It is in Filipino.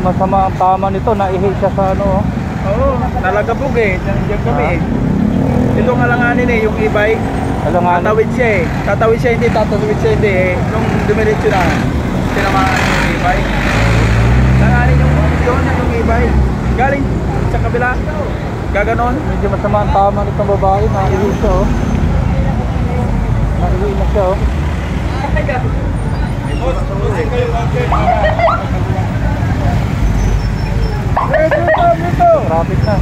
masama ang tama nito, naihi siya sa ano. Oo, nalagabog eh. Nandiyan kami eh. Ito nga langanin eh, yung e-bike. Alangan. Tatawid siya eh. Tatawid siya hindi eh. Nung dumiretso na, tinamaan yung e-bike. Langanin yung e-bike. Galing sa kabila. Gaganon. Medyo masama ang tama nitong babae, naihi siya oh. Naihi na siya oh. Traffic na.